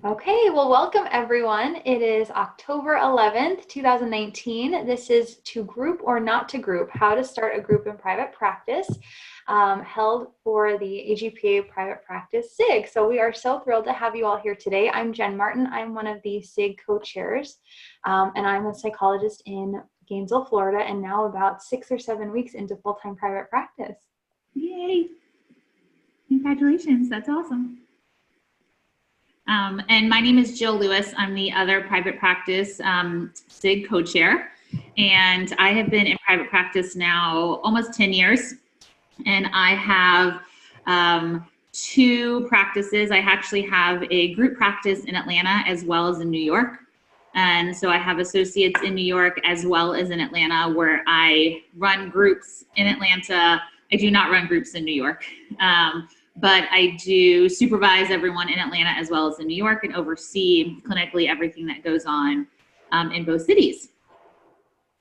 Okay, well, welcome everyone. It is October 11th, 2019. This is To Group or Not to Group, How to Start a Group in Private Practice, held for the AGPA Private Practice SIG. So we are so thrilled to have you all here today. I'm Jen Martin. I'm one of the SIG co-chairs, and I'm a psychologist in Gainesville, Florida, and now about 6 or 7 weeks into full-time private practice. Yay! Congratulations, that's awesome. And my name is Jill Lewis. I'm the other private practice SIG co-chair, and I have been in private practice now almost 10 years, and I have two practices. I actually have a group practice in Atlanta as well as in New York, and so I have associates in New York as well as in Atlanta, where I run groups in Atlanta. I do not run groups in New York. But I do supervise everyone in Atlanta as well as in New York and oversee clinically everything that goes on in both cities.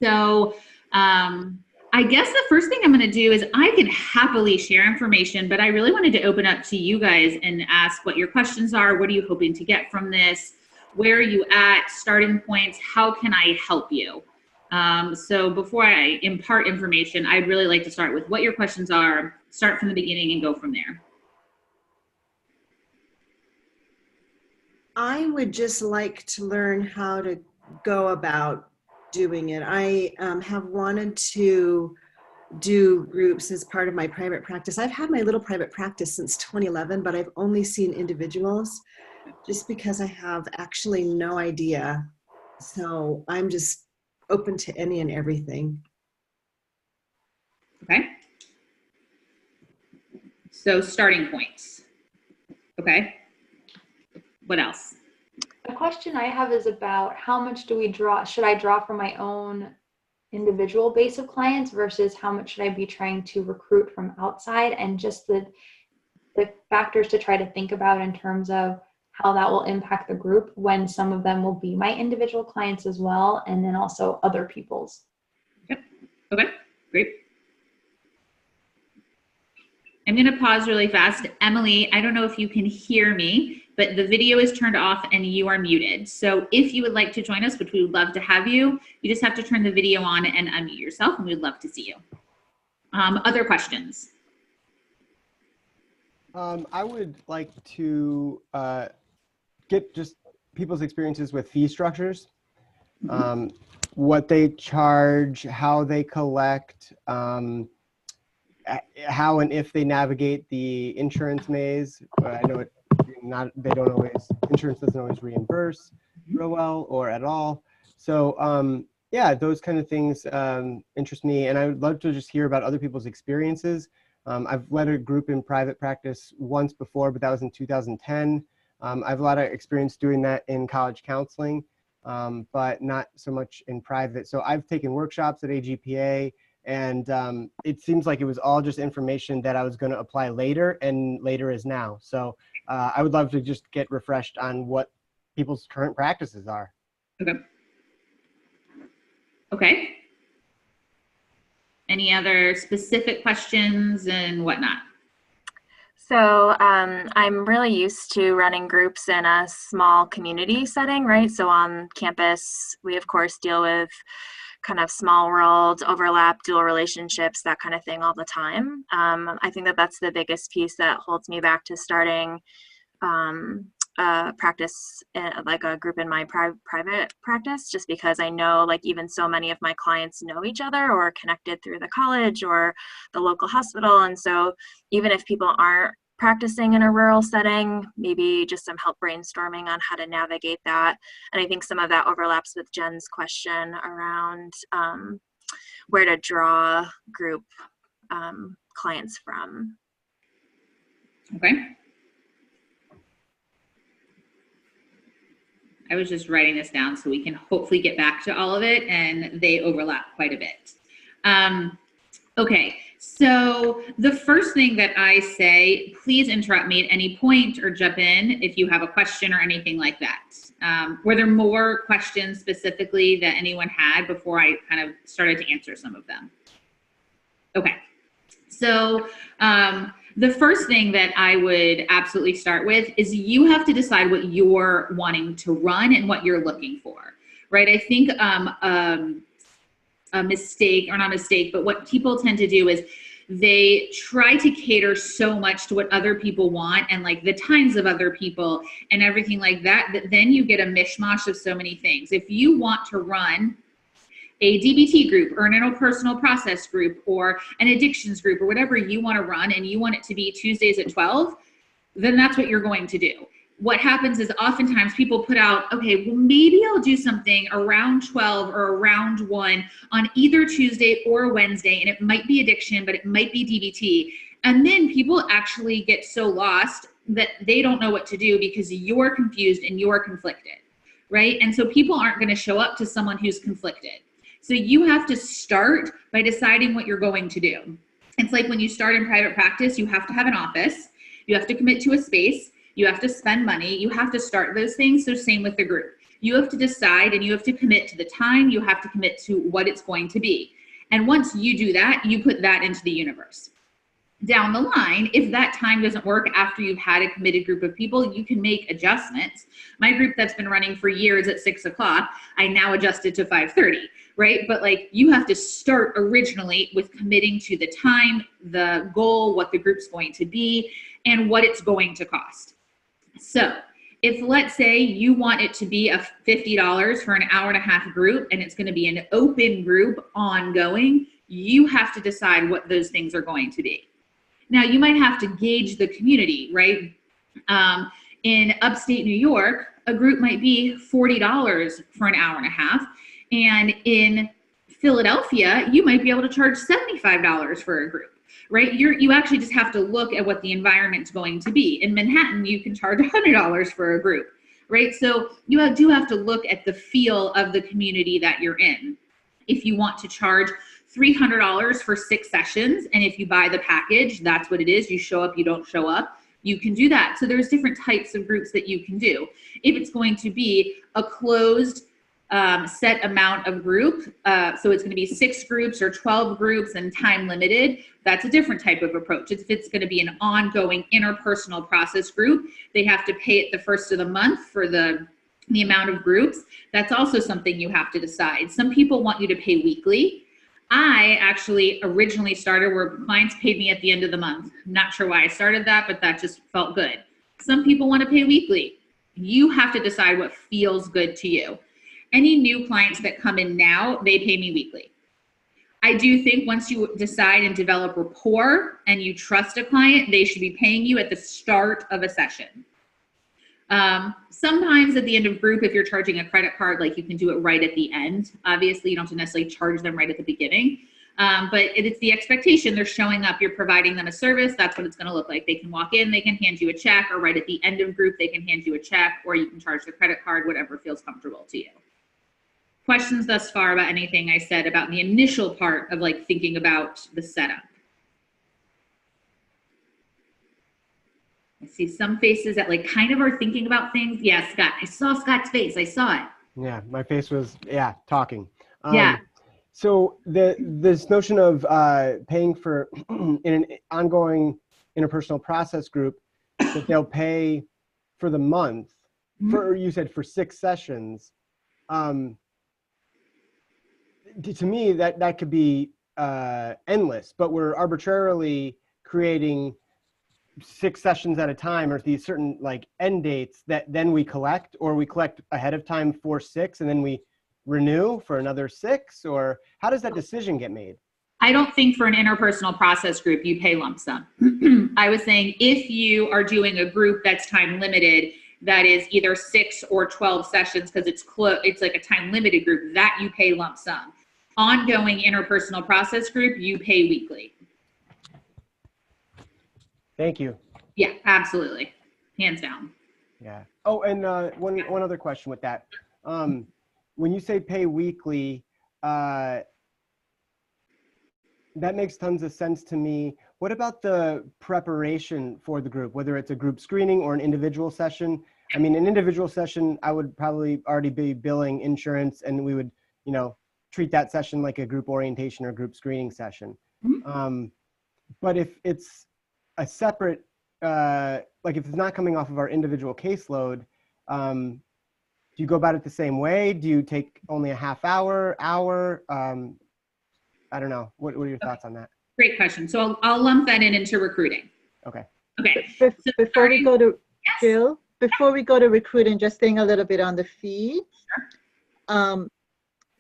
So I guess the first thing I'm going to do is I can happily share information, but I really wanted to open up to you guys and ask what your questions are. What are you hoping to get from this? Where are you at? Starting points? How can I help you? So before I impart information, I'd really like to start with what your questions are, start from the beginning and go from there. I would just like to learn how to go about doing it. I have wanted to do groups as part of my private practice. I've had my little private practice since 2011, but I've only seen individuals just because I have actually no idea. So I'm just open to any and everything. Okay. So starting points. Okay. What else? The question I have is about how much do we draw? Should I draw from my own individual base of clients versus how much should I be trying to recruit from outside, and just the factors to try to think about in terms of how that will impact the group when some of them will be my individual clients as well, and then also other people's. Yep. Okay, great. I'm going to pause really fast. Emily, I don't know if you can hear me, but the video is turned off and you are muted. So if you would like to join us, which we would love to have you, you just have to turn the video on and unmute yourself, and we'd love to see you. Other questions? I would like to get just people's experiences with fee structures, what they charge, how they collect, how and if they navigate the insurance maze. I know insurance doesn't always reimburse real well or at all. So yeah, those kind of things interest me, and I would love to just hear about other people's experiences. I've led a group in private practice once before, but that was in 2010. I have a lot of experience doing that in college counseling, but not so much in private. So I've taken workshops at AGPA, and it seems like it was all just information that I was going to apply later, and later is now. So I would love to just get refreshed on what people's current practices are. Okay. Okay. Any other specific questions and whatnot? So I'm really used to running groups in a small community setting, right? So on campus, we of course deal with kind of small world overlap, dual relationships, that kind of thing all the time. I think that that's the biggest piece that holds me back to starting practice, like a group in my private practice, just because I know like even so many of my clients know each other or are connected through the college or the local hospital. And so even if people aren't practicing in a rural setting, maybe just some help brainstorming on how to navigate that. And I think some of that overlaps with Jen's question around where to draw group clients from. Okay. I was just writing this down so we can hopefully get back to all of it, and they overlap quite a bit. Okay, so the first thing that I say, please interrupt me at any point or jump in if you have a question or anything like that. Were there more questions specifically that anyone had before I kind of started to answer some of them? Okay, so The first thing that I would absolutely start with is you have to decide what you're wanting to run and what you're looking for, right? I think a mistake, or not a mistake, but what people tend to do is they try to cater so much to what other people want and like the times of other people and everything like that, that then you get a mishmash of so many things. If you want to run a DBT group or an interpersonal process group or an addictions group or whatever you want to run, and you want it to be Tuesdays at 12, then that's what you're going to do. What happens is oftentimes people put out, okay, well, maybe I'll do something around 12 or around 1 on either Tuesday or Wednesday, and it might be addiction, but it might be DBT. And then people actually get so lost that they don't know what to do because you're confused and you're conflicted, right? And so people aren't going to show up to someone who's conflicted. So you have to start by deciding what you're going to do. It's like when you start in private practice, you have to have an office, you have to commit to a space, you have to spend money, you have to start those things. So same with the group. You have to decide and you have to commit to the time, you have to commit to what it's going to be. And once you do that, you put that into the universe. Down the line, if that time doesn't work after you've had a committed group of people, you can make adjustments. My group that's been running for years at 6 o'clock, I now adjusted to 5:30, right? But like you have to start originally with committing to the time, the goal, what the group's going to be, and what it's going to cost. So if let's say you want it to be a $50 for an hour and a half group and it's going to be an open group ongoing, you have to decide what those things are going to be. Now you might have to gauge the community, right? In upstate New York, a group might be $40 for an hour and a half. And in Philadelphia, you might be able to charge $75 for a group, right? You actually just have to look at what the environment's going to be. In Manhattan, you can charge $100 for a group, right? So you do have to look at the feel of the community that you're in. If you want to charge $300 for 6 sessions, and if you buy the package, that's what it is. You show up, you don't show up, you can do that. So there's different types of groups that you can do. If it's going to be a closed set amount of group, so it's going to be 6 groups or 12 groups and time limited, that's a different type of approach. If it's going to be an ongoing interpersonal process group, they have to pay it the first of the month for the amount of groups. That's also something you have to decide. Some people want you to pay weekly. I actually originally started where clients paid me at the end of the month. Not sure why I started that, but that just felt good. Some people want to pay weekly. You have to decide what feels good to you. Any new clients that come in now, they pay me weekly. I do think once you decide and develop rapport and you trust a client, they should be paying you at the start of a session. Sometimes at the end of group, if you're charging a credit card, like you can do it right at the end. Obviously, you don't have to necessarily charge them right at the beginning. But it's the expectation. They're showing up, you're providing them a service. That's what it's going to look like. They can walk in, they can hand you a check, or right at the end of group, they can hand you a check, or you can charge the credit card, whatever feels comfortable to you. Questions thus far about anything I said about the initial part of like thinking about the setup? I see some faces that like kind of are thinking about things. Yeah, Scott, I saw Scott's face. I saw it. Yeah, my face was, talking. Yeah. So this notion of paying for in an ongoing interpersonal process group, that they'll pay for the month, for you said for 6 sessions. To me, that could be endless, but we're arbitrarily creating 6 sessions at a time, or these certain like end dates that then we collect, or we collect ahead of time for 6 and then we renew for another 6, or how does that decision get made? I don't think for an interpersonal process group, you pay lump sum. I was saying if you are doing a group that's time limited, that is either 6 or 12 sessions, because it's like a time limited group, that you pay lump sum. Ongoing interpersonal process group, you pay weekly. Thank you. Yeah, absolutely. Hands down. Yeah. Oh, and one other question with that. When you say pay weekly, that makes tons of sense to me. What about the preparation for the group, whether it's a group screening or an individual session? I mean, an individual session, I would probably already be billing insurance, and we would, treat that session like a group orientation or group screening session. But if it's a separate, like if it's not coming off of our individual caseload, do you go about it the same way? Do you take only a half hour? I don't know. What are your thoughts on that? Great question. So I'll lump that into recruiting. Okay. Okay. Before we go to Yes. Jill, before we go to recruiting, just staying a little bit on the fee.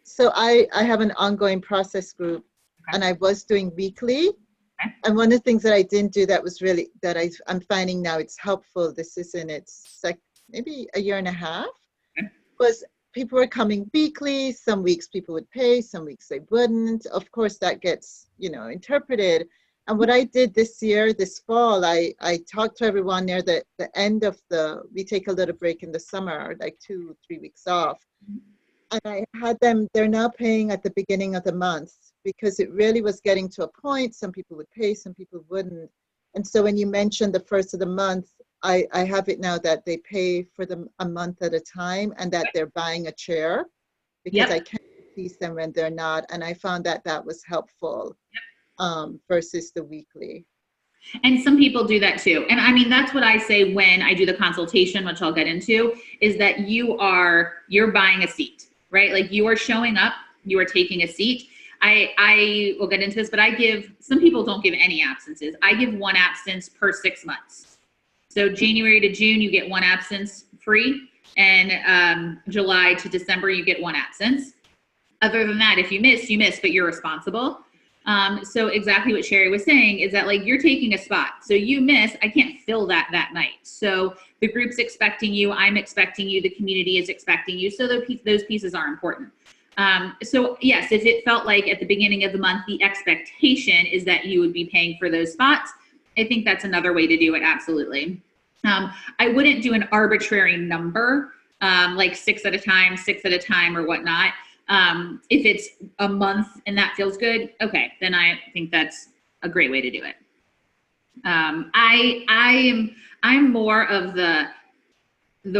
So I have an ongoing process group, and I was doing weekly. Okay. And one of the things that I didn't do that was really, that I'm finding now it's helpful, this is in its maybe a year and a half, was people were coming weekly. Some weeks people would pay, some weeks they wouldn't. Of course, that gets, interpreted. And what I did this year, this fall, I talked to everyone near the end of we take a little break in the summer, like 2-3 weeks off. And I had them, they're now paying at the beginning of the month, because it really was getting to a point, some people would pay, some people wouldn't. And so when you mentioned the first of the month, I have it now that they pay for a month at a time, and that they're buying a chair, because I can't teach them when they're not. And I found that that was helpful versus the weekly. And some people do that too. And I mean, that's what I say when I do the consultation, which I'll get into, is that you're buying a seat, right? Like you are showing up, you are taking a seat. I will get into this, but some people don't give any absences. I give one absence per 6 months. So January to June, you get one absence free, and July to December, you get one absence. Other than that, if you miss, but you're responsible. So exactly what Sherry was saying is that, like, you're taking a spot. So you miss, I can't fill that night. So the group's expecting you, I'm expecting you, the community is expecting you. So those pieces are important. So yes, if it felt like at the beginning of the month, the expectation is that you would be paying for those spots, I think that's another way to do it. Absolutely. I wouldn't do an arbitrary number, like 6 at a time or whatnot. If it's a month and that feels good, okay, then I think that's a great way to do it. I'm more of the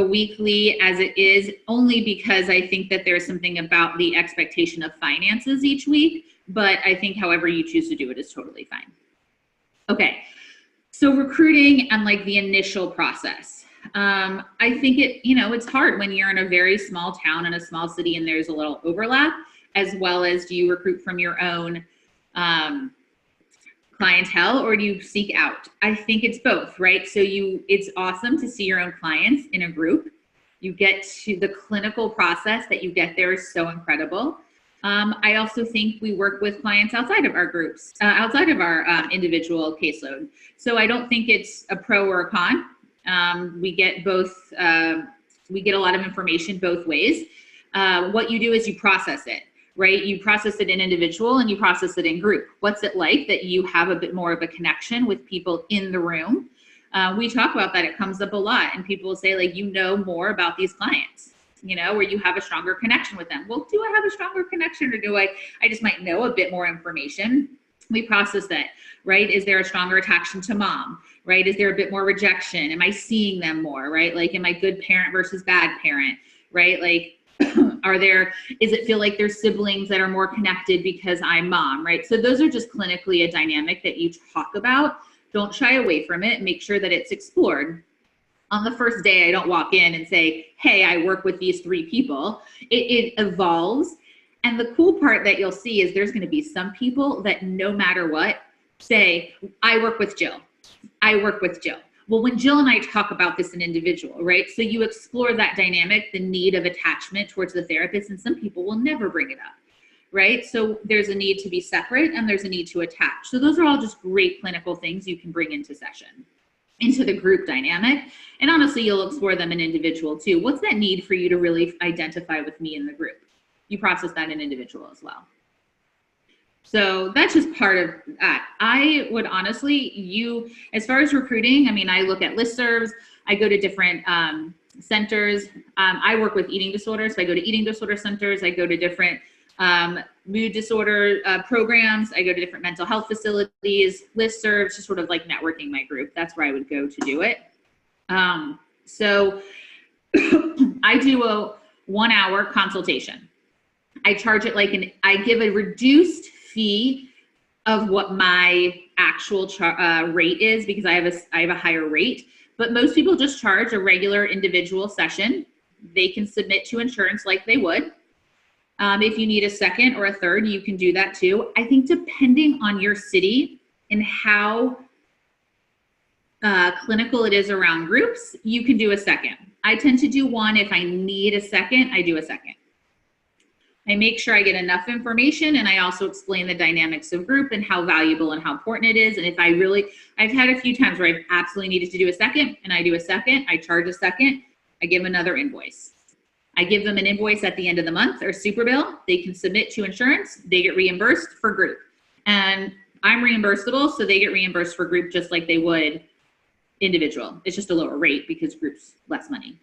weekly as it is, only because I think that there's something about the expectation of finances each week, but I think however you choose to do it is totally fine. Okay, so recruiting and like the initial process. I think it's hard when you're in a very small town in a small city and there's a little overlap, as well as do you recruit from your own clientele, or do you seek out? I think it's both, right? So it's awesome to see your own clients in a group. You get to the clinical process that you get there is so incredible. I also think we work with clients outside of our groups, outside of our individual caseload. So I don't think it's a pro or a con. We get both, we get a lot of information both ways. What you do is you process it, right? You process it in individual and you process it in group. What's it like that you have a bit more of a connection with people in the room? We talk about that. It comes up a lot, and people will say, like, more about these clients, where you have a stronger connection with them. Well, do I have a stronger connection, or do I just might know a bit more information? We process that, right? Is there a stronger attachment to mom, right? Is there a bit more rejection? Am I seeing them more, right? Like, am I good parent versus bad parent, right? Like, is it feel like there's siblings that are more connected because I'm mom, right? So those are just clinically a dynamic that you talk about. Don't shy away from it. Make sure that it's explored. On the first day, I don't walk in and say, hey, I work with these 3 people. It evolves. And the cool part that you'll see is there's going to be some people that no matter what say, I work with Jill. I work with Jill. Well, when Jill and I talk about this in individual, right? So you explore that dynamic, the need of attachment towards the therapist, and some people will never bring it up, right? So there's a need to be separate and there's a need to attach. So those are all just great clinical things you can bring into session, into the group dynamic. And honestly, you'll explore them in individual too. What's that need for you to really identify with me in the group? You process that in individual as well. So that's just part of that. I would honestly, as far as recruiting, I mean, I look at listservs, I go to different centers. I work with eating disorders, so I go to eating disorder centers, I go to different mood disorder programs, I go to different mental health facilities, listservs, just sort of like networking my group. That's where I would go to do it. So I do a 1-hour consultation. I charge it I give a reduced fee of what my actual rate is, because I have a higher rate, but most people just charge a regular individual session. They can submit to insurance like they would. If you need a second or a third, you can do that too. I think depending on your city and how clinical it is around groups, you can do a second. I tend to do one. If I need a second, I do a second. I make sure I get enough information, and I also explain the dynamics of group and how valuable and how important it is. And if I've had a few times where I've absolutely needed to do a second, and I do a second, I charge a second, I give them another invoice. I give them an invoice at the end of the month, or super bill. They can submit to insurance. They get reimbursed for group. And I'm reimbursable, so they get reimbursed for group just like they would individual. It's just a lower rate because group's less money.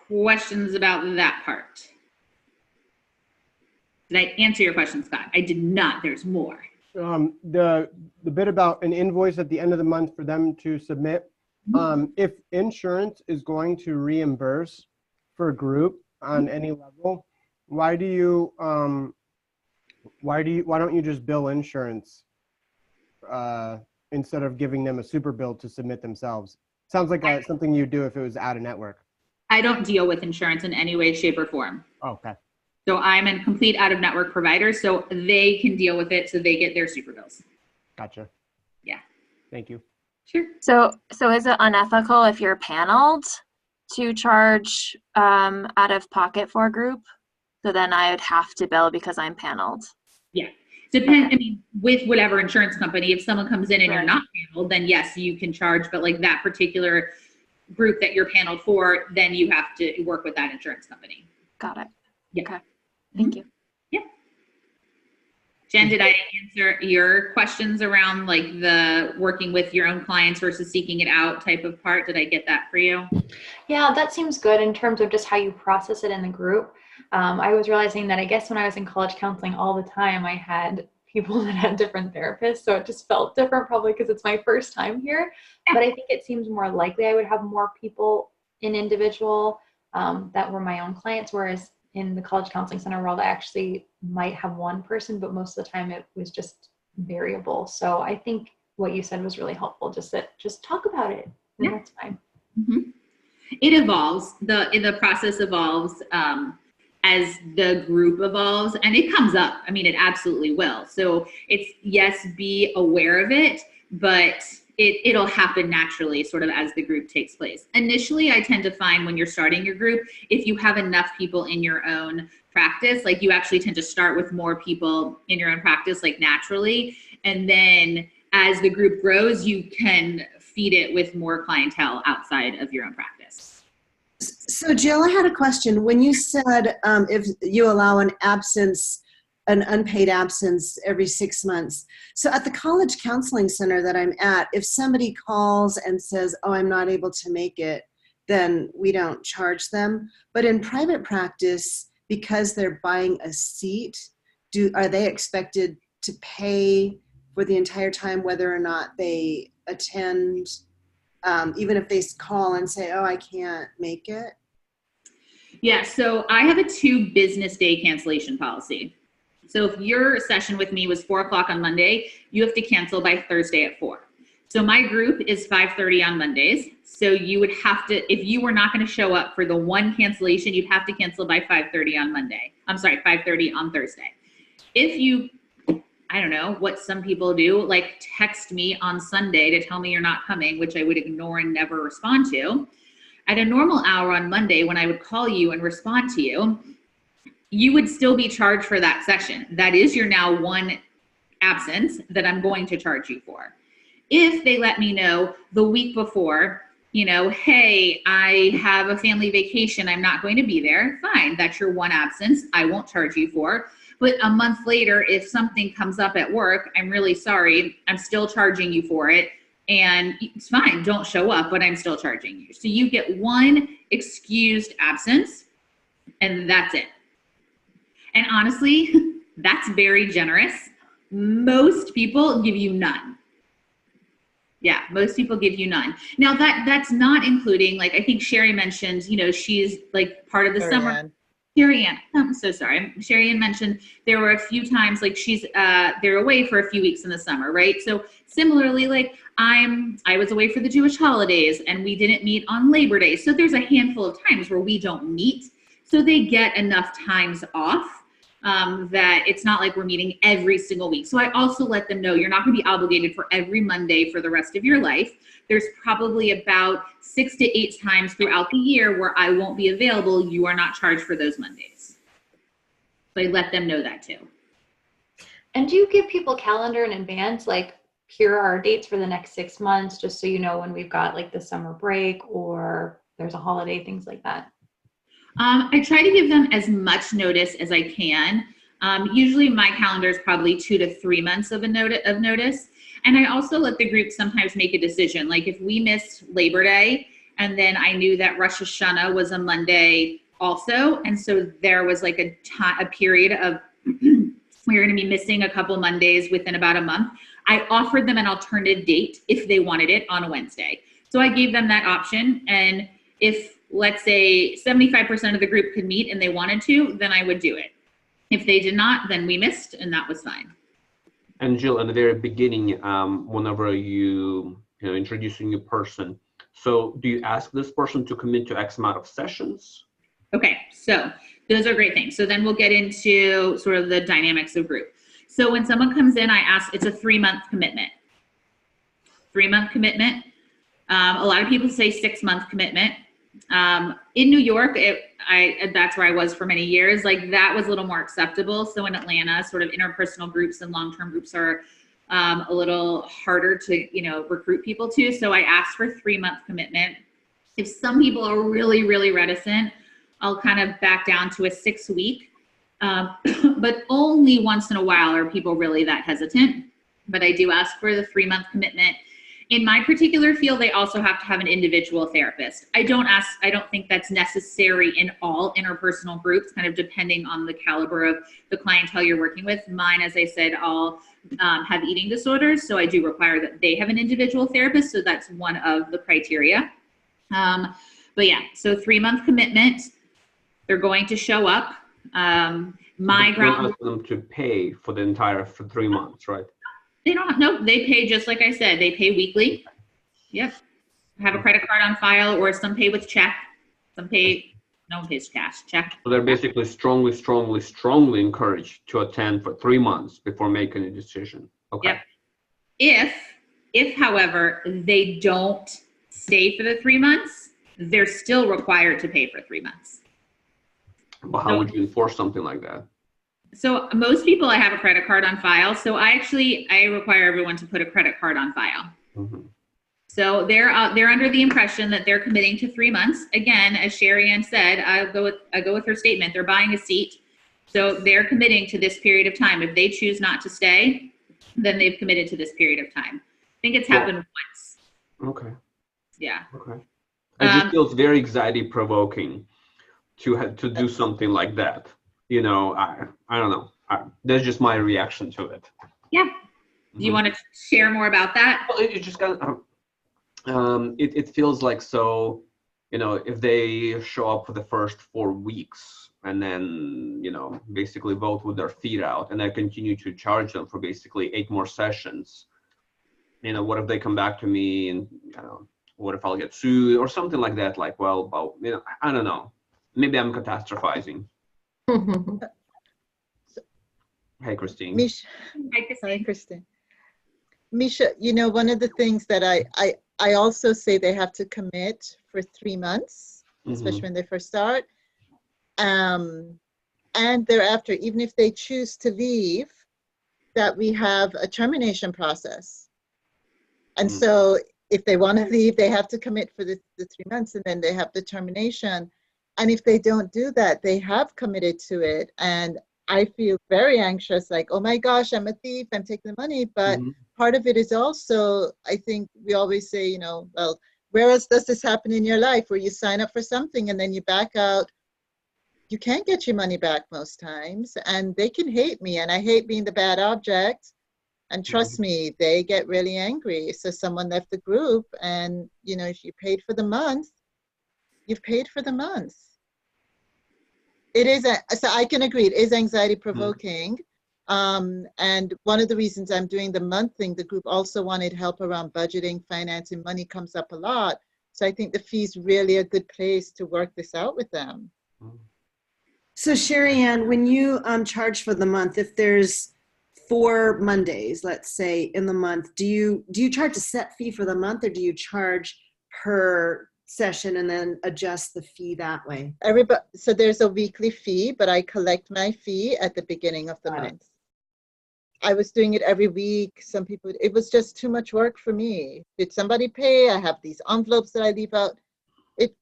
Questions about that part? Did I answer your question, Scott? I did not. There's more. The bit about an invoice at the end of the month for them to submit. If insurance is going to reimburse for a group on any level, why don't you just bill insurance instead of giving them a super bill to submit themselves? Sounds like something you do if it was out of network. I don't deal with insurance in any way, shape, or form. Oh, okay. So I'm a complete out of network provider, so they can deal with it, so they get their super bills. Gotcha. Yeah. Thank you. Sure. So is it unethical if you're paneled to charge out of pocket for a group? So then I would have to bill because I'm paneled. Yeah. Depends. I mean, with whatever insurance company, if someone comes in and you're not paneled, then yes, you can charge. But like that particular group that you're paneled for, then you have to work with that insurance company. Got it. Yeah. Okay. Thank you. Yeah. Jen, did I answer your questions around like the working with your own clients versus seeking it out type of part? Did I get that for you? Yeah, that seems good in terms of just how you process it in the group. I was realizing that I guess when I was in college counseling all the time, I had people that had different therapists. So it just felt different, probably because it's my first time here. Yeah. But I think it seems more likely I would have more people in individual that were my own clients, whereas in the college counseling center world, I actually might have one person, but most of the time it was just variable. So I think what you said was really helpful. Just talk about it. And that's fine. Mm-hmm. It evolves. The process evolves as the group evolves, and it comes up. I mean, it absolutely will. So it's, yes, be aware of it, but it'll happen naturally sort of as the group takes place. Initially, I tend to find when you're starting your group, if you have enough people in your own practice, like you actually tend to start with more people in your own practice, like naturally. And then as the group grows, you can feed it with more clientele outside of your own practice. So Jill, I had a question. When you said if you allow an unpaid absence every 6 months. So at the college counseling center that I'm at, if somebody calls and says, oh, I'm not able to make it, then we don't charge them. But in private practice, because they're buying a seat, are they expected to pay for the entire time, whether or not they attend, even if they call and say, oh, I can't make it? Yeah, so I have a 2 business day cancellation policy. So if your session with me was 4 o'clock on Monday, you have to cancel by Thursday at 4. So my group is 5:30 on Mondays. So you would have to, if you were not going to show up for the one cancellation, you'd have to cancel by 5:30 on Monday. I'm sorry, 5:30 on Thursday. If you, I don't know what some people do, like text me on Sunday to tell me you're not coming, which I would ignore and never respond to. At a normal hour on Monday, when I would call you and respond to you, you would still be charged for that session. That is your now one absence that I'm going to charge you for. If they let me know the week before, hey, I have a family vacation, I'm not going to be there, fine, that's your one absence, I won't charge you for. But a month later, if something comes up at work, I'm really sorry, I'm still charging you for it, and it's fine, don't show up, but I'm still charging you. So you get one excused absence, and that's it. And honestly, that's very generous. Most people give you none. Yeah, most people give you none. Now that's not including, like I think Sherry mentioned, she's like part of the summer. Sherry Ann, I'm so sorry. Sherry Ann mentioned there were a few times like they're away for a few weeks in the summer, right? So similarly, like I was away for the Jewish holidays and we didn't meet on Labor Day. So there's a handful of times where we don't meet. So they get enough times off that it's not like we're meeting every single week. So I also let them know you're not going to be obligated for every Monday for the rest of your life. There's probably about 6 to 8 times throughout the year where I won't be available. You are not charged for those Mondays. So I let them know that too. And do you give people calendar in advance, like here are our dates for the next 6 months, just so you know when we've got like the summer break or there's a holiday, things like that? I try to give them as much notice as I can. Usually my calendar is probably 2 to 3 months of notice. And I also let the group sometimes make a decision. Like if we missed Labor Day and then I knew that Rosh Hashanah was a Monday also. And so there was like a period of, we were going to be missing a couple Mondays within about a month. I offered them an alternative date if they wanted it on a Wednesday. So I gave them that option. And if, let's say 75% of the group could meet and they wanted to, then I would do it. If they did not, then we missed and that was fine. And Jill, in the very beginning, whenever you introduce a new person, so do you ask this person to commit to X amount of sessions? Okay, so those are great things. So then we'll get into sort of the dynamics of group. So when someone comes in, I ask, it's a 3-month commitment. 3-month commitment. A lot of people say 6-month commitment. In New York, that's where I was for many years. Like that was a little more acceptable. So in Atlanta, sort of interpersonal groups and long-term groups are a little harder to, recruit people to. So I asked for 3-month commitment. If some people are really, really reticent, I'll kind of back down to a 6-week. But only once in a while are people really that hesitant. But I do ask for the 3-month commitment. In my particular field, they also have to have an individual therapist. I don't think that's necessary in all interpersonal groups, kind of depending on the caliber of the clientele you're working with. Mine, as I said, all have eating disorders, so I do require that they have an individual therapist, so that's one of the criteria. But yeah, so 3-month commitment, they're going to show up. My ground. Ask them to pay for the entire 3 months, right? They don't, no, they pay just like I said, they pay weekly. Yep. Have a credit card on file, or some pay with check. Some pay, no one pays cash, check. So they're basically strongly encouraged to attend for 3 months before making a decision. Okay. Yep. If however, they don't stay for the 3 months, they're still required to pay for 3 months. But how would you enforce something like that? So most people, I have a credit card on file. So I require everyone to put a credit card on file. Mm-hmm. So they're under the impression that they're committing to 3 months. Again, as Sherry Ann said, I go with her statement. They're buying a seat. So they're committing to this period of time. If they choose not to stay, then they've committed to this period of time. I think it's happened once. Okay. Yeah. Okay. It just feels very anxiety provoking to do something like that. I don't know. That's just my reaction to it. Yeah. Do you want to share more about that? Well, it just kind of, it feels like, so, if they show up for the first 4 weeks and then, basically vote with their feet out, and I continue to charge them for basically 8 more sessions, what if they come back to me and, what if I'll get sued or something like that? Like, well, I don't know. Maybe I'm catastrophizing. Hey, Christine. Misha. Hi, Christine. Misha, one of the things that I also say they have to commit for 3 months, especially when they first start. And thereafter, even if they choose to leave, that we have a termination process. And so if they want to leave, they have to commit for the 3 months, and then they have the termination. And if they don't do that, they have committed to it. And I feel very anxious, like, oh my gosh, I'm a thief, I'm taking the money. But part of it is also, I think we always say, well, where else does this happen in your life, where you sign up for something and then you back out? You can't get your money back most times. And they can hate me, and I hate being the bad object. And trust me, they get really angry. So someone left the group, and, if you paid for the month, you've paid for the month. it is, so I can agree, it is anxiety provoking. And one of the reasons I'm doing the month thing, the group also wanted help around budgeting, financing, money comes up a lot. So I think the fee's really a good place to work this out with them. So Sherry Ann, when you charge for the month, if there's 4 Mondays, let's say in the month, do you charge a set fee for the month, or do you charge per session and then adjust the fee that way? So there's a weekly fee, but I collect my fee at the beginning of the month. I was doing it every week. Some people, it was just too much work for me. Did somebody pay? I have these envelopes that I leave out. It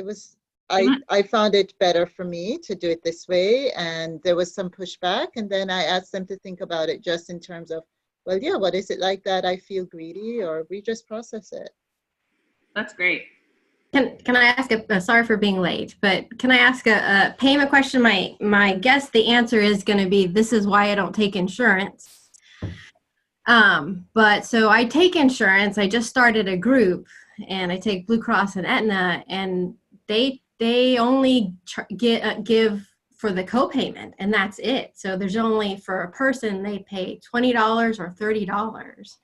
was, I found it better for me to do it this way. And there was some pushback. And then I asked them to think about it just in terms of, well, yeah, what is it like that I feel greedy, or we just process it? That's great. Can I ask sorry for being late, but can I ask a payment question? My guess, the answer is going to be, this is why I don't take insurance. But so I take insurance. I just started a group, and I take Blue Cross and Aetna, and they only give for the copayment, and that's it. So there's only, for a person, they pay $20 or $30.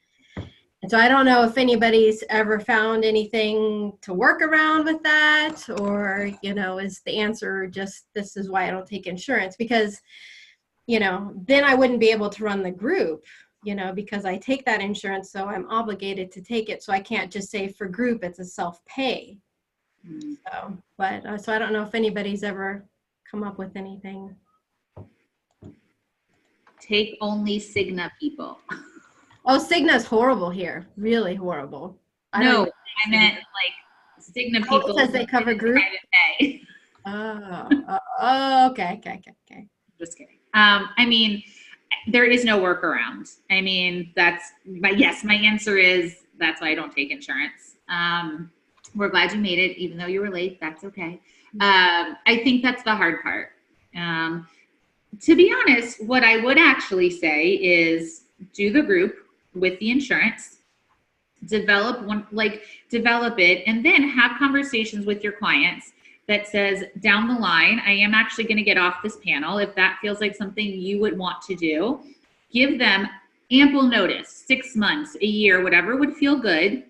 And so I don't know if anybody's ever found anything to work around with that, or, is the answer just, this is why I don't take insurance? Because, then I wouldn't be able to run the group, because I take that insurance, so I'm obligated to take it. So I can't just say for group, it's a self-pay. So I don't know if anybody's ever come up with anything. Take only Cigna people. Oh, Cigna's horrible here. Really horrible. I meant like Cigna people. It says they cover group. Pay. Okay. Just kidding. I mean, there is no workaround. I mean, my answer is, that's why I don't take insurance. We're glad you made it, even though you were late. That's okay. I think that's the hard part. To be honest, what I would actually say is do the group with the insurance, develop it, and then have conversations with your clients that says, down the line, I am actually going to get off this panel. If that feels like something you would want to do, give them ample notice, 6 months, a year, whatever would feel good.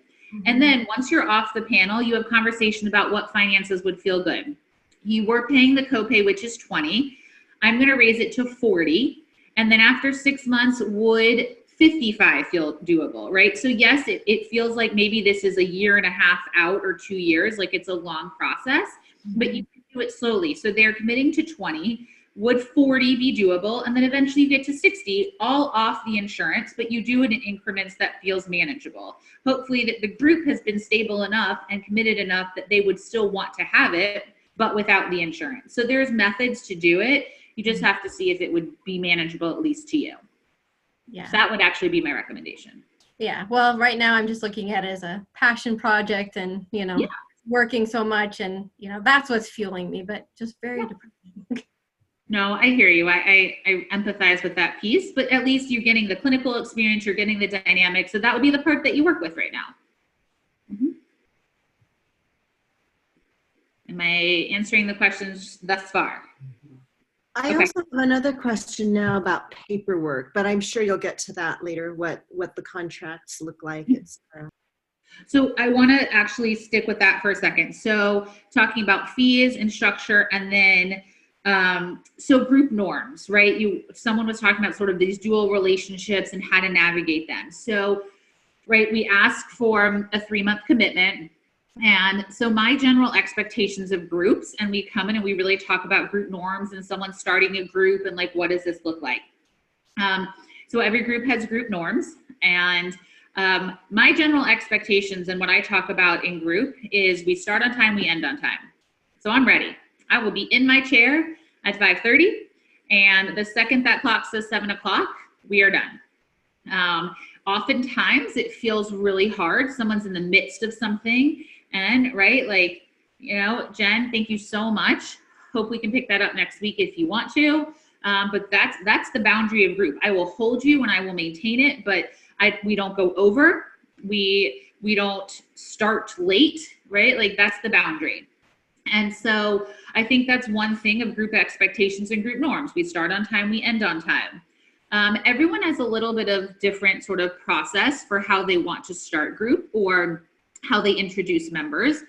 And then once you're off the panel, you have conversation about what finances would feel good. You were paying the copay, which is $20. I'm going to raise it to $40. And then after 6 months, would $55 feel doable, right? So yes, it feels like maybe this is a year and a half out, or 2 years, like it's a long process, but you can do it slowly. So they're committing to 20. Would 40 be doable? And then eventually you get to 60, all off the insurance, but you do it in increments that feels manageable. Hopefully that the group has been stable enough and committed enough that they would still want to have it, but without the insurance. So there's methods to do it. You just have to see if it would be manageable, at least to you. Yeah. So that would actually be my recommendation. Yeah. Well, right now I'm just looking at it as a passion project, and, working so much, and, that's what's fueling me, but just very depressing. No, I hear you. I empathize with that piece, but at least you're getting the clinical experience, you're getting the dynamic. So that would be the part that you work with right now. Am I answering the questions thus far? I also have another question now about paperwork, but I'm sure you'll get to that later, what the contracts look like. So I want to actually stick with that for a second. So talking about fees and structure, and then so group norms, right? Someone was talking about sort of these dual relationships and how to navigate them. So, right, we ask for a 3-month commitment. And so my general expectations of groups, and we come in and we really talk about group norms, and someone starting a group and like, what does this look like? So every group has group norms, and my general expectations and what I talk about in group is we start on time, we end on time. So I'm ready. I will be in my chair at 5:30, and the second that clock says 7 o'clock, we are done. Oftentimes it feels really hard. Someone's in the midst of something, and right, like, Jen, thank you so much. Hope we can pick that up next week if you want to. But that's the boundary of group. I will hold you and I will maintain it, but we don't go over. We don't start late, right? Like, that's the boundary. And so I think that's one thing of group expectations and group norms. We start on time, we end on time. Everyone has a little bit of different sort of process for how they want to start group, or how they introduce members,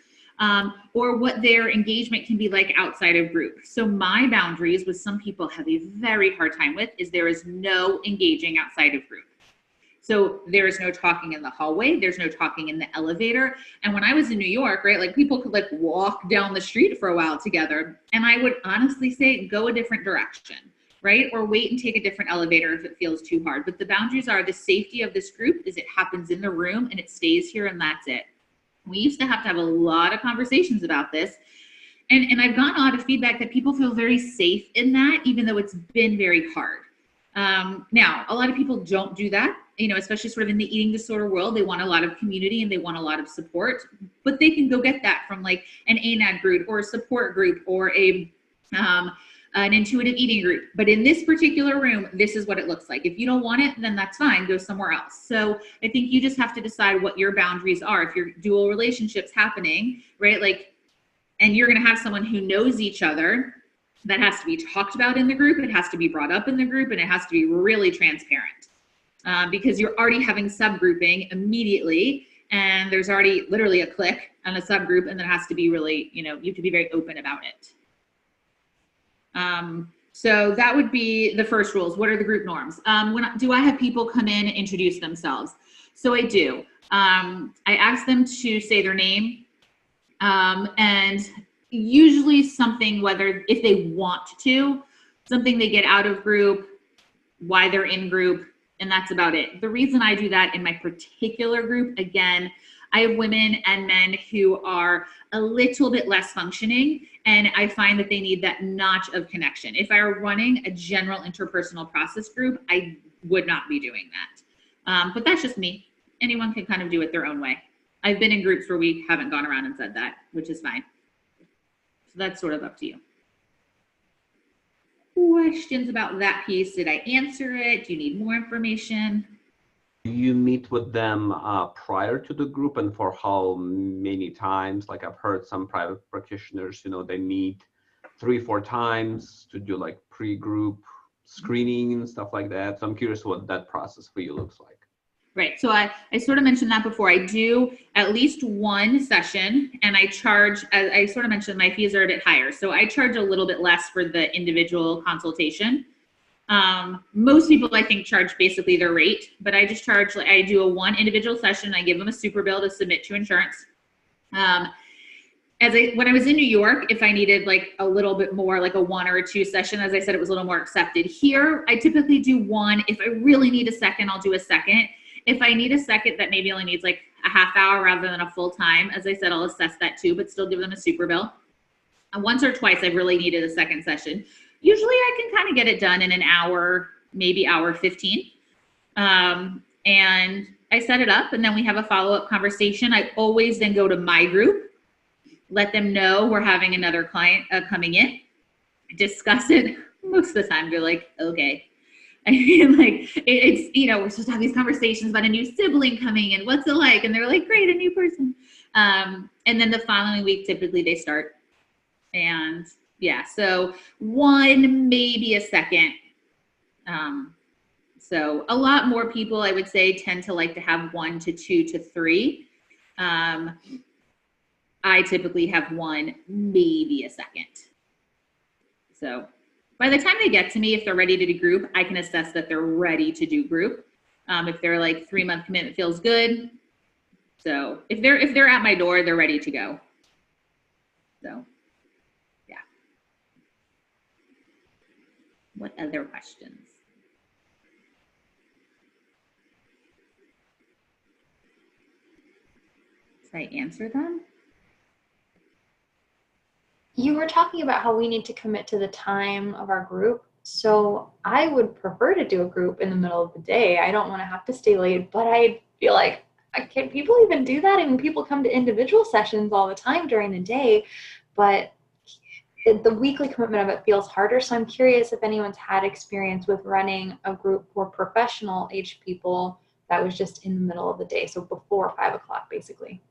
or what their engagement can be like outside of group. So my boundaries, with some people have a very hard time with, is there is no engaging outside of group. So there is no talking in the hallway. There's no talking in the elevator. And when I was in New York, right, like people could like walk down the street for a while together. And I would honestly say, go a different direction, right? Or wait and take a different elevator if it feels too hard. But the boundaries are, the safety of this group is it happens in the room and it stays here, and that's it. We used to have a lot of conversations about this. And I've gotten a lot of feedback that people feel very safe in that, even though it's been very hard. Now, a lot of people don't do that, you know, especially sort of in the eating disorder world. They want a lot of community and they want a lot of support, but they can go get that from like an ANAD group or a support group or an intuitive eating group. But in this particular room, this is what it looks like. If you don't want it, then that's fine, go somewhere else. So I think you just have to decide what your boundaries are. If you're dual relationships happening, right? Like, and you're going to have someone who knows each other, that has to be talked about in the group. It has to be brought up in the group, and it has to be really transparent, because you're already having subgrouping immediately, and there's already literally a click on a subgroup, and that has to be really, you know, you have to be very open about it. So that would be the first rules. What are the group norms? Do I have people come in and introduce themselves? So I do. I ask them to say their name, and usually something, whether if they want to, something they get out of group, why they're in group, and that's about it. The reason I do that in my particular group, again, I have women and men who are a little bit less functioning, and I find that they need that notch of connection. If I were running a general interpersonal process group, I would not be doing that. But that's just me. Anyone can kind of do it their own way. I've been in groups where we haven't gone around and said that, which is fine. So that's sort of up to you. Questions about that piece? Did I answer it? Do you need more information? Do you meet with them prior to the group, and for how many times? Like I've heard some private practitioners, you know, they meet 3-4 times to do like pre-group screening and stuff like that. So I'm curious what that process for you looks like. Right. So I sort of mentioned that before. I do at least one session, and I charge, as I sort of mentioned, my fees are a bit higher. So I charge a little bit less for the individual consultation. Most people, I think, charge basically their rate, but I just charge, like, I do a one individual session. I give them a super bill to submit to insurance. When I was in New York, if I needed like a little bit more, like a 1 or a 2 session, as I said, it was a little more accepted. Here, I typically do one. If I really need a second, I'll do a second. If I need a second that maybe only needs like a half hour rather than a full time, as I said, I'll assess that too, but still give them a super bill. And once or twice, I've really needed a second session. Usually I can kind of get it done in an hour, maybe hour 15. And I set it up, and then we have a follow-up conversation. I always then go to my group, let them know we're having another client coming in, discuss it. Most of the time they're like, okay. I mean, like, it's, you know, we're supposed to have these conversations about a new sibling coming in. What's it like? And they're like, great, a new person. And then the following week, typically they start. And yeah, so one, maybe a second. So a lot more people, I would say, tend to like to have 1 to 2 to 3. I typically have one, maybe a second. So by the time they get to me, if they're ready to do group, I can assess that they're ready to do group. If they're like 3-month commitment feels good. So if they're at my door, they're ready to go. So yeah. What other questions? Did I answer them? You were talking about how we need to commit to the time of our group. So I would prefer to do a group in the middle of the day. I don't want to have to stay late, but I feel like, can people even do that? I mean, people come to individual sessions all the time during the day, but the weekly commitment of it feels harder. So I'm curious if anyone's had experience with running a group for professional age people that was just in the middle of the day. So before 5 o'clock, basically.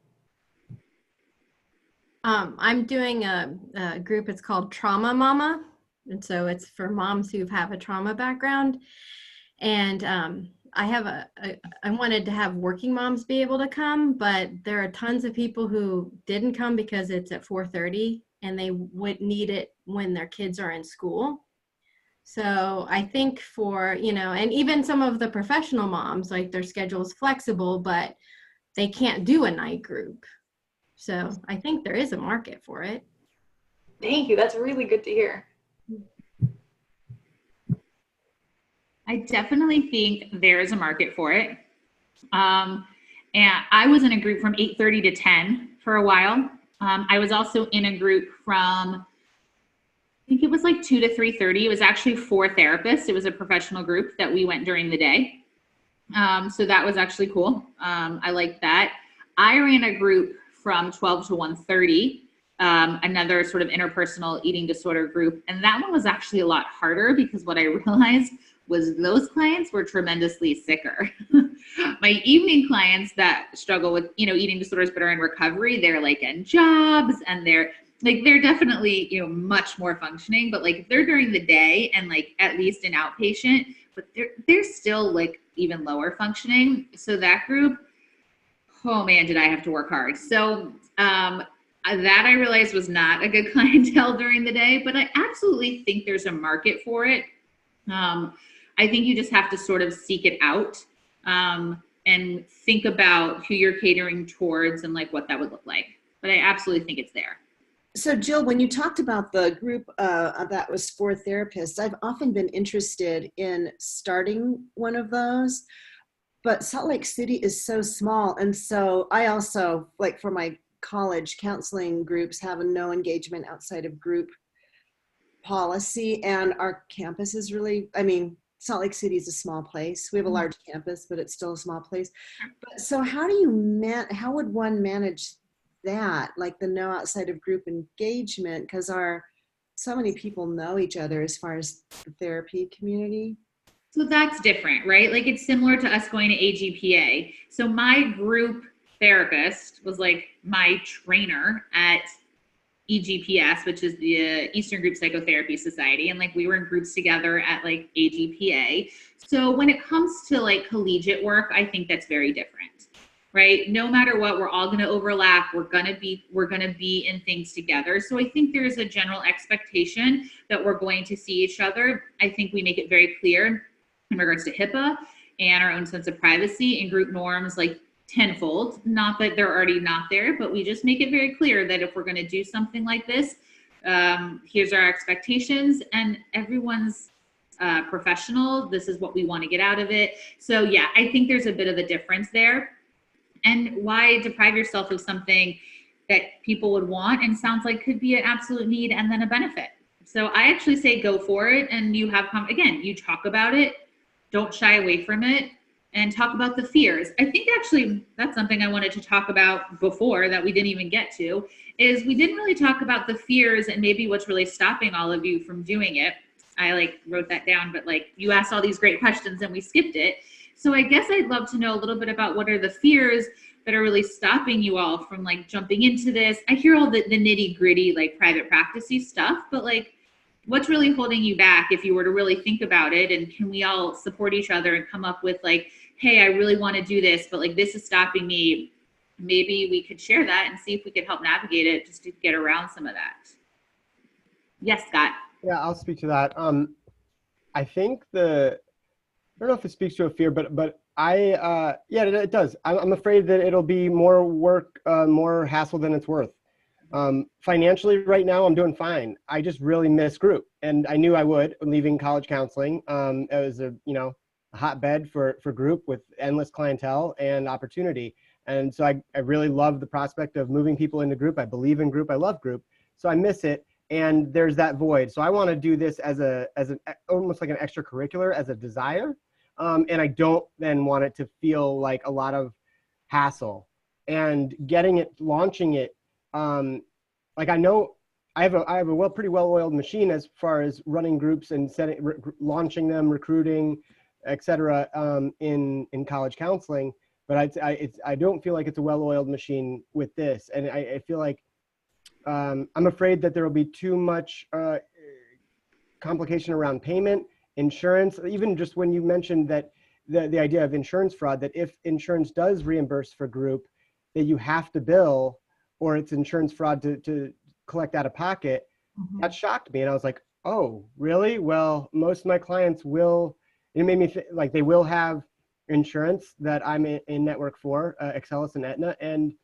I'm doing a group, it's called Trauma Mama. And so it's for moms who have a trauma background. And I wanted to have working moms be able to come, but there are tons of people who didn't come because it's at 4:30 and they would need it when their kids are in school. So I think for, and even some of the professional moms, like their schedule is flexible, but they can't do a night group. So I think there is a market for it. Thank you. That's really good to hear. I definitely think there is a market for it. And I was in a group from 8:30 to 10 for a while. I was also in a group from, I think it was like 2 to 3:30. It was actually 4 therapists. It was a professional group that we went during the day. So that was actually cool. I liked that. I ran a group from 12 to 1:30, another sort of interpersonal eating disorder group. And that one was actually a lot harder because what I realized was those clients were tremendously sicker. My evening clients that struggle with, eating disorders but are in recovery, they're like in jobs and they're definitely, much more functioning, but like if they're during the day and like at least an outpatient, but they're still like even lower functioning. So that group, oh man, did I have to work hard. So that I realized was not a good clientele during the day, but I absolutely think there's a market for it. I think you just have to sort of seek it out and think about who you're catering towards and like what that would look like. But I absolutely think it's there. So Jill, when you talked about the group that was 4 therapists, I've often been interested in starting one of those, but Salt Lake City is so small. And so I also, like for my college counseling groups, have a no engagement outside of group policy. And our campus is really, Salt Lake City is a small place. We have a large campus, but it's still a small place. But so how how would one manage that, like the no outside of group engagement, because so many people know each other as far as the therapy community? So that's different, right? Like it's similar to us going to AGPA. So my group therapist was like my trainer at EGPS, which is the Eastern Group Psychotherapy Society. And like we were in groups together at like AGPA. So when it comes to like collegiate work, I think that's very different. Right? No matter what, we're all going to overlap. We're going to be in things together. So I think there's a general expectation that we're going to see each other. I think we make it very clear in regards to HIPAA and our own sense of privacy and group norms, like tenfold. Not that they're already not there, but we just make it very clear that if we're going to do something like this, here's our expectations, and everyone's professional. This is what we want to get out of it. So yeah, I think there's a bit of a difference there. And why deprive yourself of something that people would want and sounds like could be an absolute need and then a benefit? So I actually say go for it, and you have, again, you talk about it, don't shy away from it, and talk about the fears. I think actually that's something I wanted to talk about before that we didn't even get to, is we didn't really talk about the fears and maybe what's really stopping all of you from doing it. I wrote that down, but you asked all these great questions and we skipped it. So I guess I'd love to know a little bit about what are the fears that are really stopping you all from jumping into this. I hear all the nitty gritty, private practice-y stuff, but what's really holding you back if you were to really think about it? And can we all support each other and come up with hey, I really want to do this, but this is stopping me. Maybe we could share that and see if we could help navigate it just to get around some of that. Yes, Scott. Yeah, I'll speak to that. I think I don't know if it speaks to a fear, but yeah, it does. I'm afraid that it'll be more work, more hassle than it's worth. Financially right now, I'm doing fine. I just really miss group, and I knew I would leaving college counseling. It was a hotbed for group with endless clientele and opportunity. And so I really love the prospect of moving people into group. I believe in group. I love group. So I miss it. And there's that void. So I want to do this as almost like an extracurricular, as a desire. And I don't then want it to feel like a lot of hassle. And launching it, I know I have a pretty well-oiled machine as far as running groups and launching them, recruiting, etc. In college counseling. But I don't feel like it's a well-oiled machine with this. And I feel like I'm afraid that there will be too much complication around payment, insurance, even just when you mentioned that the idea of insurance fraud, that if insurance does reimburse for group, that you have to bill, or it's insurance fraud to collect out of pocket. Mhm. That shocked me. And I was like, oh, really? Well, most of my clients will, it made me like they will have insurance that I'm in network for, Excellus and Aetna. And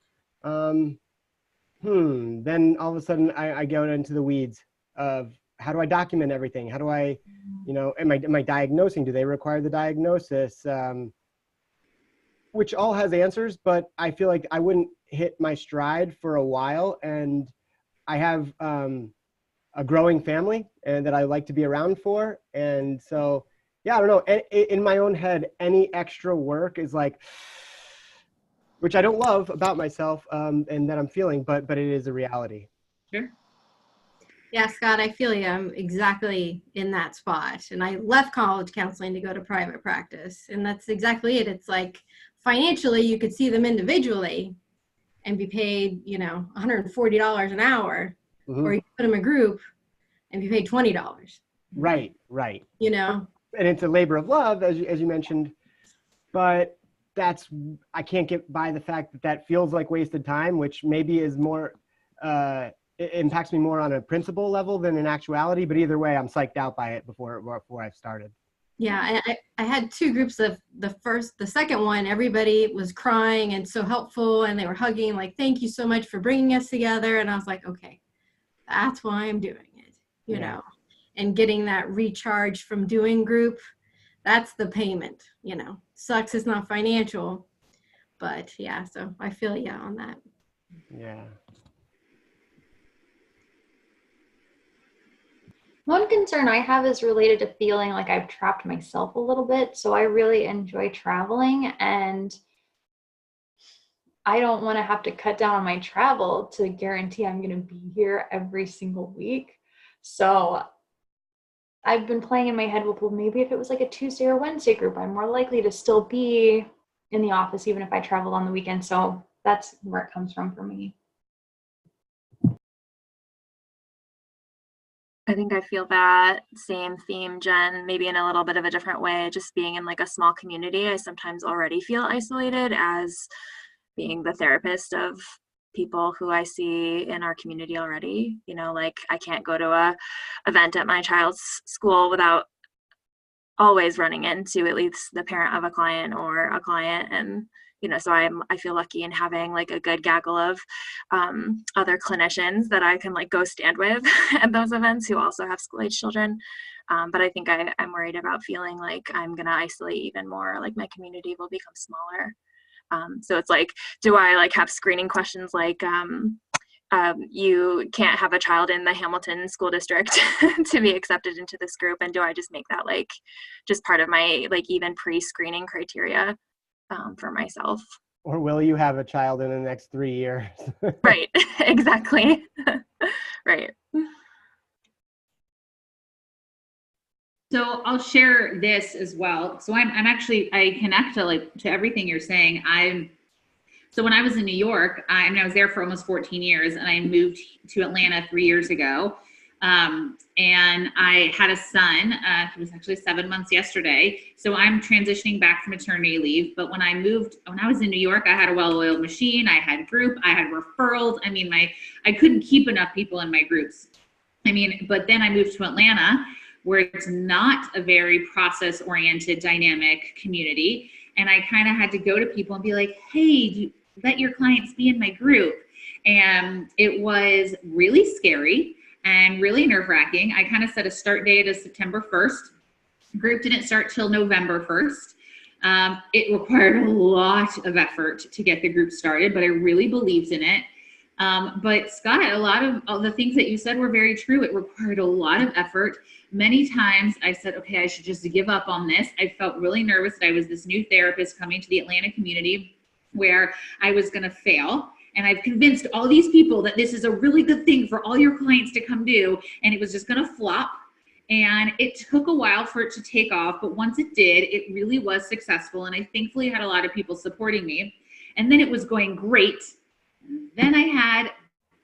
then all of a sudden I go into the weeds of how do I document everything? How do I, you know, am I diagnosing? Do they require the diagnosis? Which all has answers, but I feel like I wouldn't hit my stride for a while. And I have a growing family and that I like to be around for. And so, yeah, I don't know. In my own head, any extra work is like, which I don't love about myself and that I'm feeling, but it is a reality. Sure. Yeah, Scott, I feel you. I'm exactly in that spot. And I left college counseling to go to private practice. And that's exactly it. It's like financially, you could see them individually and be paid, you know, $140 an hour, Mm-hmm. or you put them in a group and be paid $20. Right. You know? And it's a labor of love, as you mentioned, but I can't get by the fact that feels like wasted time, which maybe is more, it impacts me more on a principle level than in actuality, but either way, I'm psyched out by it before I've started. Yeah, I had two groups of the second one, everybody was crying and so helpful and they were hugging, like, thank you so much for bringing us together. And I was like, okay, that's why I'm doing it, you know, and getting that recharge from doing group. That's the payment, you know, sucks it's not financial, but yeah, so I feel you on that. Yeah. One concern I have is related to feeling like I've trapped myself a little bit. So I really enjoy traveling and I don't want to have to cut down on my travel to guarantee I'm going to be here every single week. So I've been playing in my head with, well, maybe if it was like a Tuesday or Wednesday group, I'm more likely to still be in the office, even if I traveled on the weekend. So that's where it comes from for me. I think I feel that same theme, Jen, maybe in a little bit of a different way. Just being in like a small community, I sometimes already feel isolated as being the therapist of people who I see in our community already. You know, like I can't go to a event at my child's school without always running into at least the parent of a client or a client. And you know, so I feel lucky in having like a good gaggle of other clinicians that I can like go stand with at those events who also have school-age children. But I think I'm worried about feeling like I'm gonna isolate even more, like my community will become smaller. So it's like, do I like have screening questions like, you can't have a child in the Hamilton school district to be accepted into this group? And do I just make that like just part of my like even pre-screening criteria for myself? Or will you have a child in the next 3 years? Right, exactly. Right. So I'll share this as well. So I'm actually, I connect to everything you're saying. So when I was in New York, I was there for almost 14 years and I moved to Atlanta 3 years ago. And I had a son, he was actually 7 months yesterday. So I'm transitioning back from maternity leave. But when I was in New York, I had a well-oiled machine. I had group, I had referrals. I mean, I couldn't keep enough people in my groups. But then I moved to Atlanta, where it's not a very process-oriented, dynamic community. And I kind of had to go to people and be like, hey, let your clients be in my group. And it was really scary and really nerve-wracking. I kind of set a start date of September 1st. Group didn't start till November 1st. It required a lot of effort to get the group started, but I really believed in it. But Scott, a lot of the things that you said were very true. It required a lot of effort. Many times I said, okay, I should just give up on this. I felt really nervous that I was this new therapist coming to the Atlanta community where I was going to fail. And I've convinced all these people that this is a really good thing for all your clients to come do. And it was just going to flop. And it took a while for it to take off. But once it did, it really was successful. And I thankfully had a lot of people supporting me. And then it was going great. Then I had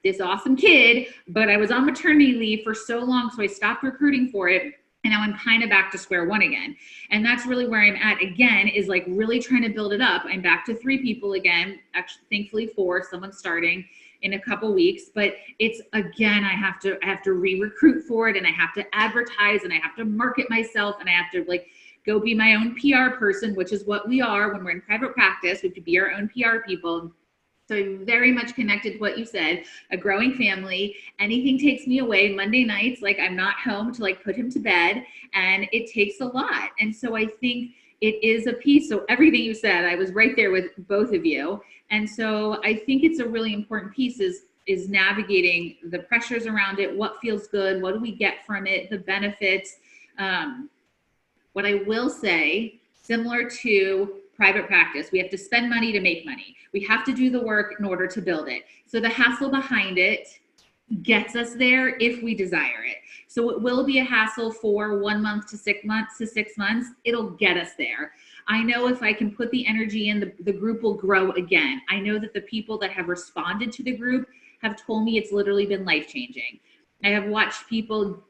this awesome kid, but I was on maternity leave for so long, so I stopped recruiting for it. And now I'm kind of back to square one again. And that's really where I'm at again, is like really trying to build it up. I'm back to 3 people again, actually, thankfully 4, someone's starting in a couple weeks, but it's, again, I have to re-recruit for it, and I have to advertise, and I have to market myself, and I have to like go be my own PR person, which is what we are when we're in private practice. We have to be our own PR people. So I'm very much connected to what you said, a growing family. Anything takes me away. Monday nights, like I'm not home to like put him to bed, and it takes a lot. And so I think it is a piece. So everything you said, I was right there with both of you. And so I think it's a really important piece is navigating the pressures around it. What feels good? What do we get from it? The benefits. What I will say, similar to private practice, we have to spend money to make money. We have to do the work in order to build it. So the hassle behind it gets us there if we desire it. So it will be a hassle for 1 month to 6 months. It'll get us there. I know if I can put the energy in, the group will grow again. I know that the people that have responded to the group have told me it's literally been life-changing. I have watched people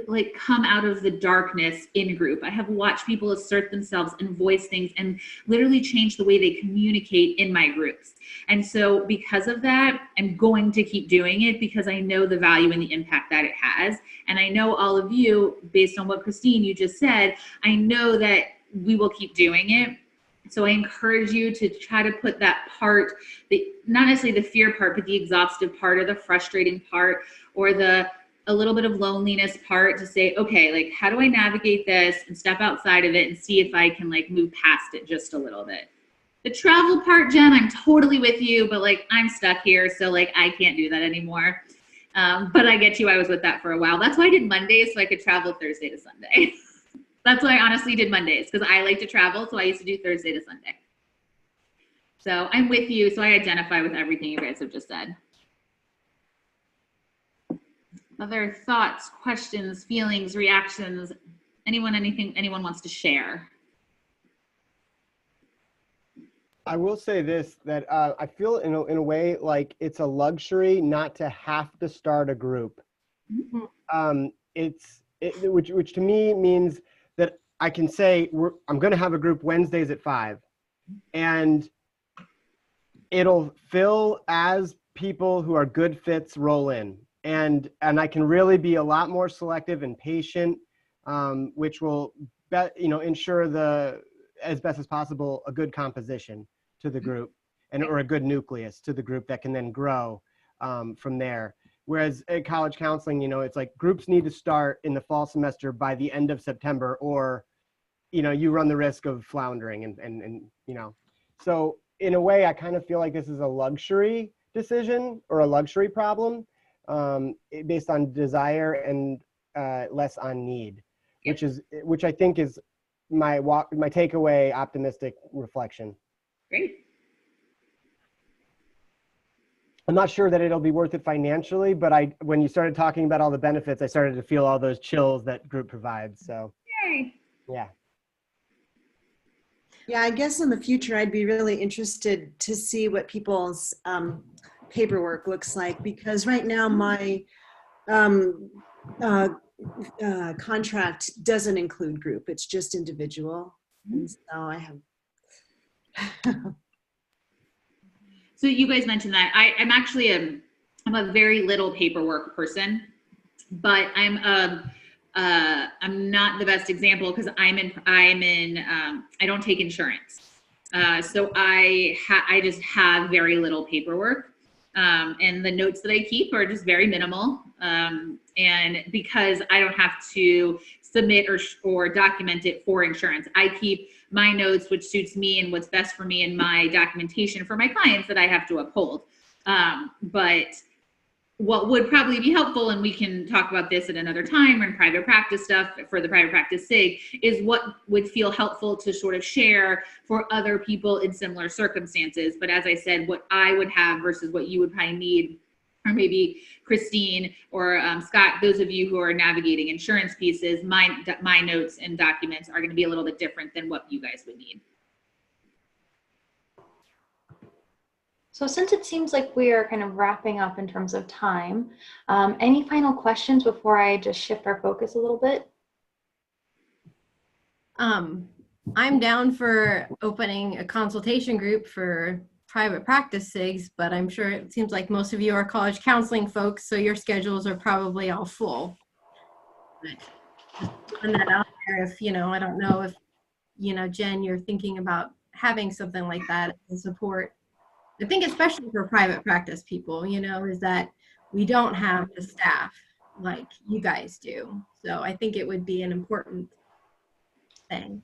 like come out of the darkness in group. I have watched people assert themselves and voice things and literally change the way they communicate in my groups. And so because of that, I'm going to keep doing it because I know the value and the impact that it has. And I know all of you, based on what Christine, you just said, I know that we will keep doing it. So I encourage you to try to put that part, not necessarily the fear part, but the exhaustive part or the frustrating part or a little bit of loneliness part to say, okay, like, how do I navigate this and step outside of it and see if I can like move past it just a little bit. The travel part, Jen, I'm totally with you, but like, I'm stuck here. So like, I can't do that anymore. But I get you. I was with that for a while. That's why I did Mondays, so I could travel Thursday to Sunday. That's why I honestly did Mondays, because I like to travel. So I used to do Thursday to Sunday. So I'm with you. So I identify with everything you guys have just said. Other thoughts, questions, feelings, reactions, anything anyone wants to share? I will say this, that I feel in a way like it's a luxury not to have to start a group. Mm-hmm. Which to me means that I can say I'm going to have a group Wednesdays at 5, and it'll fill as people who are good fits roll in. And I can really be a lot more selective and patient, which will ensure as best as possible a good composition to the group or a good nucleus to the group that can then grow from there. Whereas at college counseling, it's like groups need to start in the fall semester by the end of September, or you run the risk of floundering and so in a way I kind of feel like this is a luxury decision or a luxury problem. Based on desire and less on need, which I think is my takeaway optimistic reflection. Great. I'm not sure that it'll be worth it financially, but when you started talking about all the benefits, I started to feel all those chills that group provides. So, yay. Yeah. Yeah, I guess in the future, I'd be really interested to see what people's paperwork looks like, because right now my contract doesn't include group. It's just individual. And so I have... So you guys mentioned that I'm actually I'm a very little paperwork person, but I'm not the best example because I don't take insurance. So I just have very little paperwork. And the notes that I keep are just very minimal. And because I don't have to submit or document it for insurance, I keep my notes, which suits me and what's best for me, and my documentation for my clients that I have to uphold. But what would probably be helpful, and we can talk about this at another time in private practice stuff for the private practice SIG, is what would feel helpful to sort of share for other people in similar circumstances. But as I said, what I would have versus what you would probably need, or maybe Christine or Scott, those of you who are navigating insurance pieces, my notes and documents are going to be a little bit different than what you guys would need. So since it seems like we are kind of wrapping up in terms of time, any final questions before I just shift our focus a little bit? I'm down for opening a consultation group for private practice SIGs, but I'm sure it seems like most of you are college counseling folks, so your schedules are probably all full. But just putting that out there, if, I don't know if, Jen, you're thinking about having something like that as support. I think especially for private practice people, is that we don't have the staff like you guys do. So I think it would be an important thing.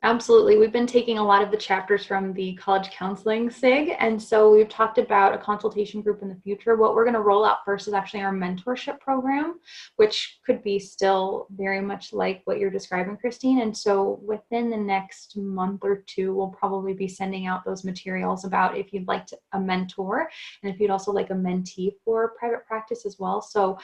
Absolutely. We've been taking a lot of the chapters from the college counseling SIG. And so we've talked about a consultation group in the future. What we're going to roll out first is actually our mentorship program, which could be still very much like what you're describing, Christine. And so within the next month or two, we'll probably be sending out those materials about if you'd like a mentor and if you'd also like a mentee for private practice as well. So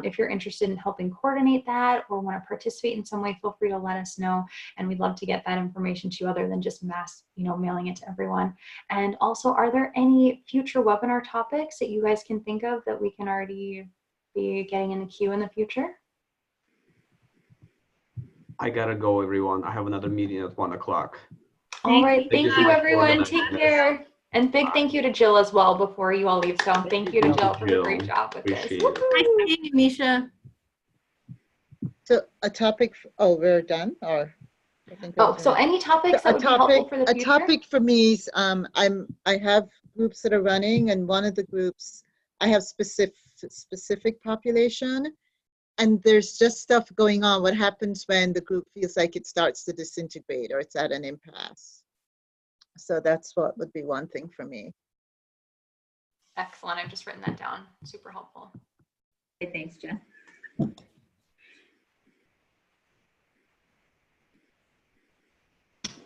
if you're interested in helping coordinate that or want to participate in some way, feel free to let us know. And we'd love to get that information to you other than just mass, mailing it to everyone. And also, are there any future webinar topics that you guys can think of that we can already be getting in the queue in the future? I gotta go, everyone. I have another meeting at 1 o'clock. All right. Thank so you, much everyone. for Take this. care. And big thank you to Jill as well before you all leave. So thank you to Jill for the great Jill. job with this. Appreciate it. Nice seeing you, Misha. So a topic, we're done, or? I think Oh, so any topics that would be helpful for the future? A topic for me is I have groups that are running, and one of the groups I have specific population, and there's just stuff going on. What happens when the group feels like it starts to disintegrate or it's at an impasse? So that's what would be one thing for me. Excellent. I've just written that down. Super helpful. Okay, thanks, Jen.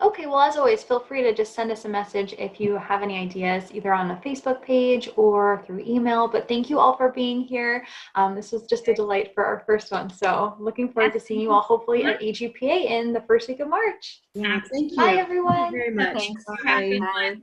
Okay, well, as always, feel free to just send us a message if you have any ideas, either on the Facebook page or through email. But thank you all for being here. This was just a delight for our first one. So looking forward to seeing you all hopefully at AGPA in the first week of March. Yeah, thank you. Bye, everyone. Thank you very much. Thanks. Bye. Bye.